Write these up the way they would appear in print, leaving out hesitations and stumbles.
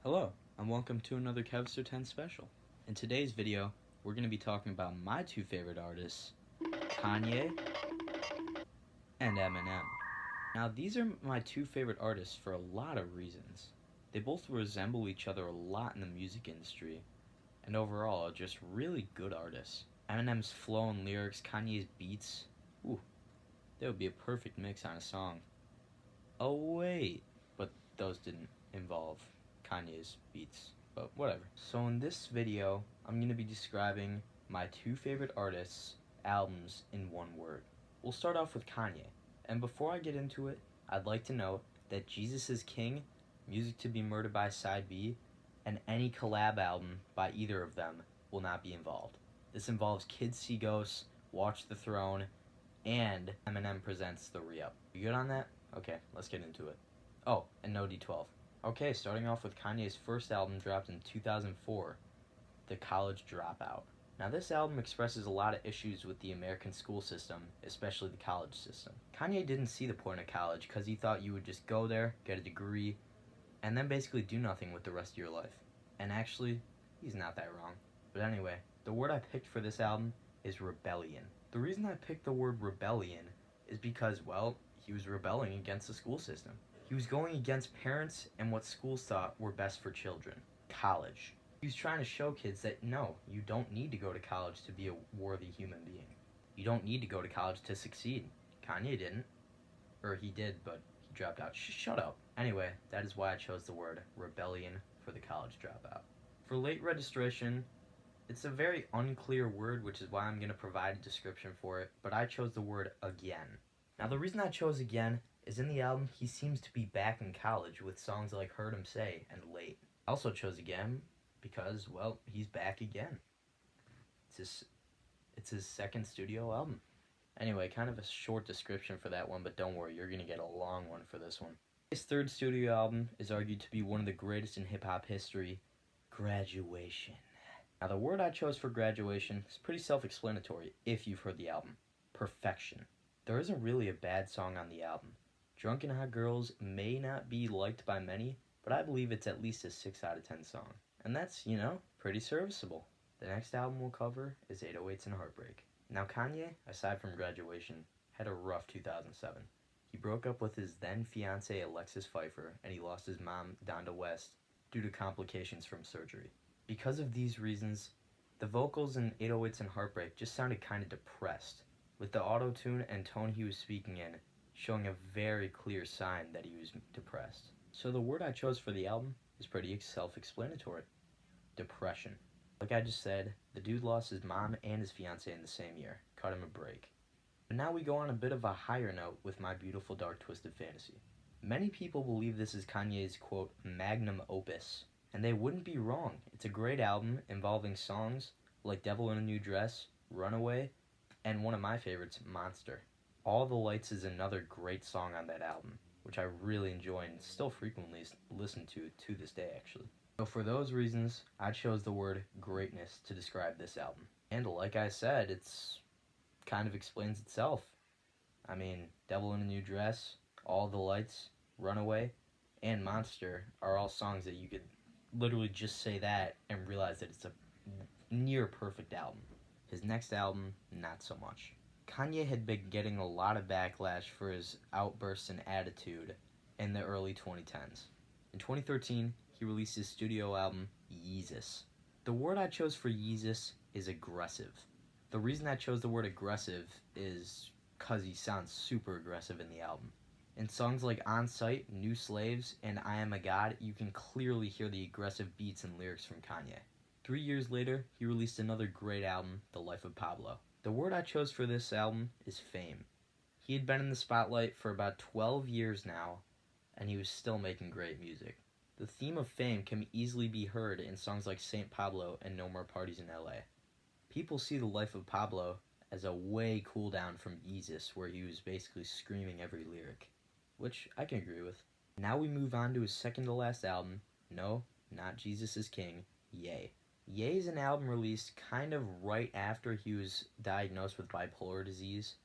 Hello, and welcome to another Kevster 10 special. In today's video, we're going to be talking about my two favorite artists, Kanye and Eminem. Now, these are my two favorite artists for a lot of reasons. They both resemble each other a lot in the music industry, and overall are just really good artists. Eminem's flow and lyrics, Kanye's beats, ooh, that would be a perfect mix on a song. Oh wait, but those didn't involve Kanye's beats, but whatever. So in this video, I'm going to be describing my two favorite artists' albums in one word. We'll start off with Kanye, and before I get into it, I'd like to note that Jesus is King, Music to Be Murdered by Side B, and any collab album by either of them will not be involved. This involves Kids See Ghosts, Watch the Throne, and Eminem Presents The Re-Up. You good on that? Okay, let's get into it. Oh, and no D12. Okay, starting off with Kanye's first album dropped in 2004, The College Dropout. Now this album expresses a lot of issues with the American school system, especially the college system. Kanye didn't see the point of college because he thought you would just go there, get a degree, and then basically do nothing with the rest of your life. And actually, he's not that wrong. But anyway, the word I picked for this album is rebellion. The reason I picked the word rebellion is because, well, he was rebelling against the school system. He was going against parents and what schools thought were best for children. College. He was trying to show kids that no, you don't need to go to college to be a worthy human being. You don't need to go to college to succeed. Kanye didn't. Or he did, but he dropped out. Shut up. Anyway, that is why I chose the word rebellion for The College Dropout. For late registration, it's a very unclear word, which is why I'm going to provide a description for it, but I chose the word again. Now the reason I chose again is in the album he seems to be back in college with songs like Heard 'Em Say and Late. I also chose again because, well, he's back again. It's his second studio album. Anyway, kind of a short description for that one, but don't worry, you're going to get a long one for this one. His third studio album is argued to be one of the greatest in hip-hop history, Graduation. Now the word I chose for Graduation is pretty self-explanatory if you've heard the album. Perfection. There isn't really a bad song on the album. Drunken Hot Girls may not be liked by many, but I believe it's at least a 6 out of 10 song. And that's, pretty serviceable. The next album we'll cover is 808s and Heartbreak. Now Kanye, aside from Graduation, had a rough 2007. He broke up with his then fiancée Alexis Pfeiffer, and he lost his mom, Donda West, due to complications from surgery. Because of these reasons, the vocals in 808s and Heartbreak just sounded kind of depressed, with the auto-tune and tone he was speaking in showing a very clear sign that he was depressed. So the word I chose for the album is pretty self-explanatory. Depression. Like I just said, the dude lost his mom and his fiancée in the same year. Cut him a break. But now we go on a bit of a higher note with My Beautiful Dark Twisted Fantasy. Many people believe this is Kanye's, quote, magnum opus. And they wouldn't be wrong. It's a great album involving songs like Devil in a New Dress, Runaway, and one of my favorites, Monster. All the Lights is another great song on that album, which I really enjoy and still frequently listen to this day, actually. So for those reasons, I chose the word greatness to describe this album. And like I said, it's kind of explains itself. I mean, Devil in a New Dress, All the Lights, Runaway, and Monster are all songs that you could literally just say that and realize that it's a near perfect album. His next album, not so much. Kanye had been getting a lot of backlash for his outbursts and attitude in the early 2010s. In 2013, he released his studio album, Yeezus. The word I chose for Yeezus is aggressive. The reason I chose the word aggressive is because he sounds super aggressive in the album. In songs like On Sight, New Slaves, and I Am a God, you can clearly hear the aggressive beats and lyrics from Kanye. 3 years later, he released another great album, The Life of Pablo. The word I chose for this album is fame. He had been in the spotlight for about 12 years now, and he was still making great music. The theme of fame can easily be heard in songs like Saint Pablo and No More Parties in LA. People see The Life of Pablo as a way cool down from Yeezus, where he was basically screaming every lyric, which I can agree with. Now we move on to his second to last album, no, not Jesus is King, Ye. Ye is an album released kind of right after he was diagnosed with bipolar disease,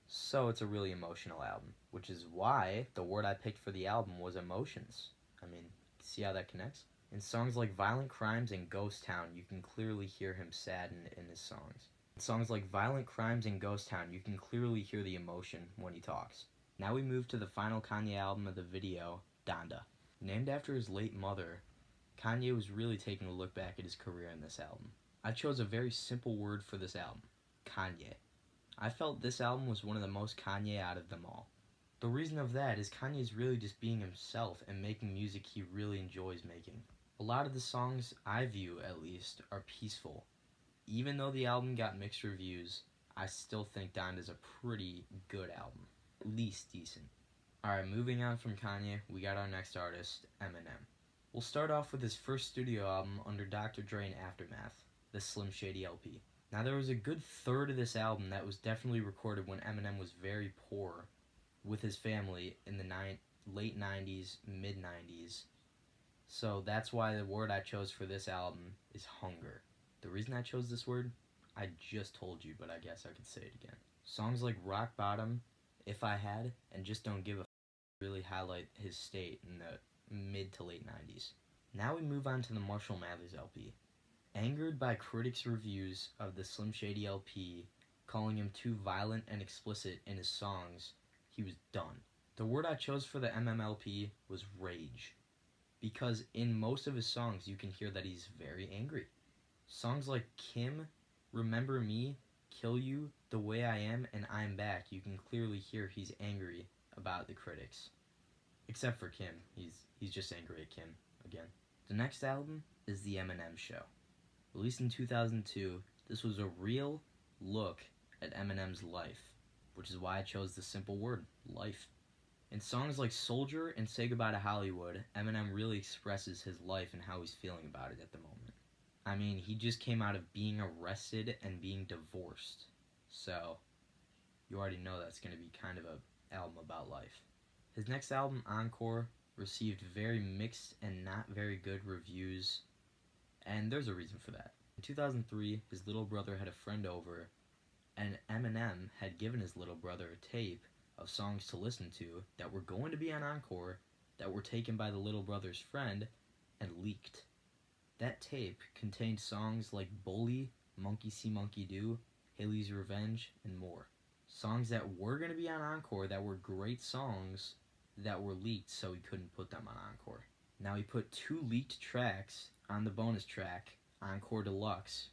so it's a really emotional album, which is why the word I picked for the album was emotions. I mean, see how that connects? In songs like Violent Crimes and Ghost Town, you can clearly hear him saddened in his songs. In songs like Violent Crimes and Ghost Town, you can clearly hear the emotion when he talks. Now we move to the final Kanye album of the video, Donda. Named after his late mother, Kanye was really taking a look back at his career in this album. I chose a very simple word for this album, Kanye. I felt this album was one of the most Kanye out of them all. The reason of that is Kanye's really just being himself and making music he really enjoys making. A lot of the songs, I view at least, are peaceful. Even though the album got mixed reviews, I still think Donda is a pretty good album. At least decent. Alright, moving on from Kanye, we got our next artist, Eminem. We'll start off with his first studio album under Dr. Dre and Aftermath, the Slim Shady LP. Now there was a good third of this album that was definitely recorded when Eminem was very poor with his family in the late 90s, mid 90s. So that's why the word I chose for this album is hunger. The reason I chose this word, I just told you, but I guess I could say it again. Songs like Rock Bottom, If I Had, and Just Don't Give a really highlight his state in the mid to late 90s. Now we move on to the Marshall Mathers LP. Angered by critics' reviews of the Slim Shady LP, calling him too violent and explicit in his songs, he was done. The word I chose for the MMLP was rage, because in most of his songs you can hear that he's very angry. Songs like Kim, Remember Me, Kill You, The Way I Am, and I'm Back, you can clearly hear he's angry about the critics. Except for Kim, he's just angry at Kim again. The next album is The Eminem Show. Released in 2002, this was a real look at Eminem's life, which is why I chose the simple word, life. In songs like Soldier and Say Goodbye to Hollywood, Eminem really expresses his life and how he's feeling about it at the moment. I mean, he just came out of being arrested and being divorced, so you already know that's going to be kind of an album about life. His next album, Encore, received very mixed and not very good reviews, and there's a reason for that. In 2003, his little brother had a friend over, and Eminem had given his little brother a tape of songs to listen to that were going to be on Encore that were taken by the little brother's friend and leaked. That tape contained songs like Bully, Monkey See Monkey Do, Haley's Revenge, and more. Songs that were going to be on Encore that were great songs that were leaked, so he couldn't put them on Encore. Now he put 2 leaked tracks on the bonus track, Encore Deluxe,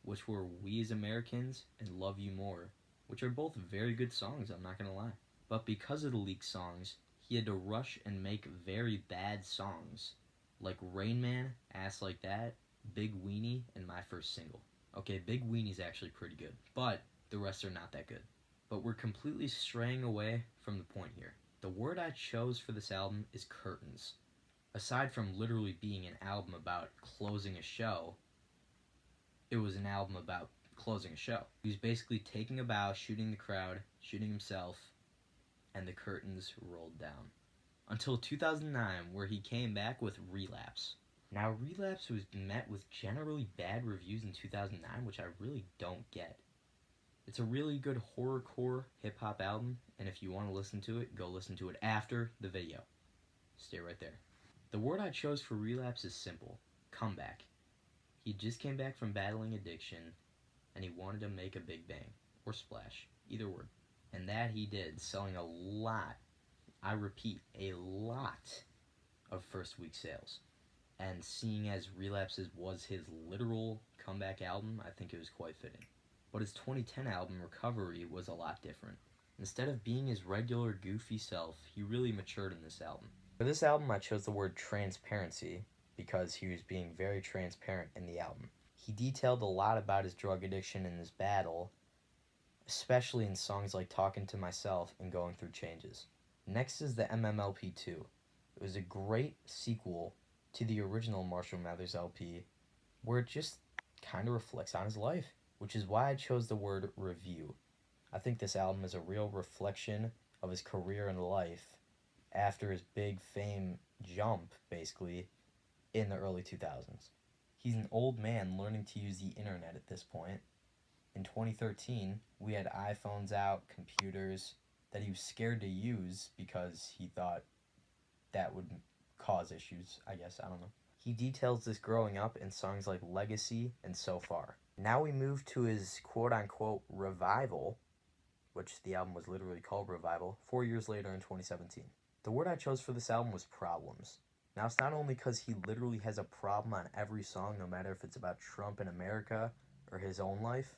which were We as Americans and Love You More, which are both very good songs, I'm not gonna lie. But because of the leaked songs, he had to rush and make very bad songs, like Rain Man, Ass Like That, Big Weenie, and My First Single. Okay, Big Weenie's actually pretty good, but the rest are not that good. But we're completely straying away from the point here. The word I chose for this album is curtains. Aside from literally being an album about closing a show, it was an album about closing a show. He was basically taking a bow, shooting the crowd, shooting himself, and the curtains rolled down. Until 2009, where he came back with Relapse. Now, Relapse was met with generally bad reviews in 2009, which I really don't get. It's a really good horrorcore hip-hop album, and if you want to listen to it, go listen to it after the video. Stay right there. The word I chose for Relapse is simple, comeback. He just came back from battling addiction, and he wanted to make a big bang, or splash, either word. And that he did, selling a lot, I repeat, a lot of first week sales. And seeing as Relapses was his literal comeback album, I think it was quite fitting. But his 2010 album, Recovery, was a lot different. Instead of being his regular goofy self, he really matured in this album. For this album, I chose the word transparency because he was being very transparent in the album. He detailed a lot about his drug addiction and his battle, especially in songs like Talking to Myself and Going Through Changes. Next is the MMLP2. It was a great sequel to the original Marshall Mathers LP, where it just kind of reflects on his life, which is why I chose the word review. I think this album is a real reflection of his career and life after his big fame jump, basically, in the early 2000s. He's an old man learning to use the internet at this point. In 2013, we had iPhones out, computers that he was scared to use because he thought that would cause issues, I guess, I don't know. He details this growing up in songs like Legacy and So Far. Now we move to his quote-unquote revival, which the album was literally called Revival, 4 years later in 2017. The word I chose for this album was problems. Now, it's not only because he literally has a problem on every song, no matter if it's about Trump in America or his own life,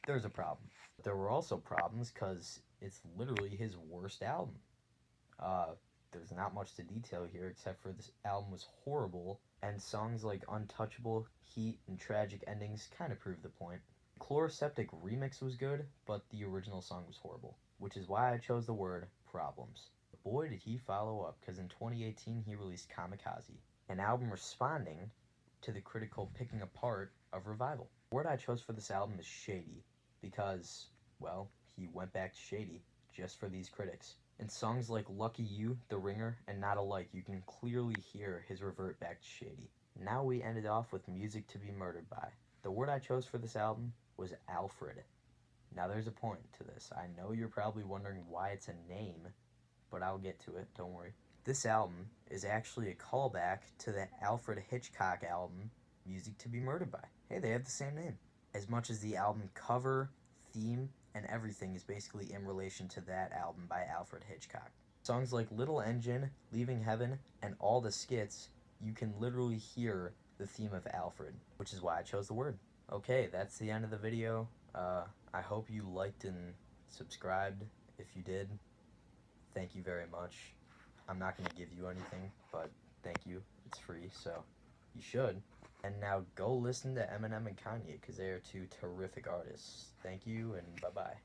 there's a problem. But there were also problems because it's literally his worst album. There's not much to detail here except for this album was horrible, and songs like Untouchable, Heat, and Tragic Endings kind of prove the point. Chloroseptic Remix was good, but the original song was horrible, which is why I chose the word problems. Boy, did he follow up, because in 2018 he released Kamikaze, an album responding to the critical picking apart of Revival. The word I chose for this album is shady, because, well, he went back to shady just for these critics. In songs like Lucky You, The Ringer, and Not Alike, you can clearly hear his revert back to shady. Now we ended off with Music to be Murdered by. The word I chose for this album was Alfred. Now there's a point to this. I know you're probably wondering why it's a name, but I'll get to it, don't worry. This album is actually a callback to the Alfred Hitchcock album, Music to be Murdered by. Hey, they have the same name. As much as the album cover, theme, and everything is basically in relation to that album by Alfred Hitchcock. Songs like Little Engine, Leaving Heaven, and all the skits, you can literally hear the theme of Alfred, which is why I chose the word. Okay, that's the end of the video. I hope you liked and subscribed. If you did, thank you very much. I'm not going to give you anything, but thank you. It's free, so you should. And now go listen to Eminem and Kanye, because they are two terrific artists. Thank you, and bye-bye.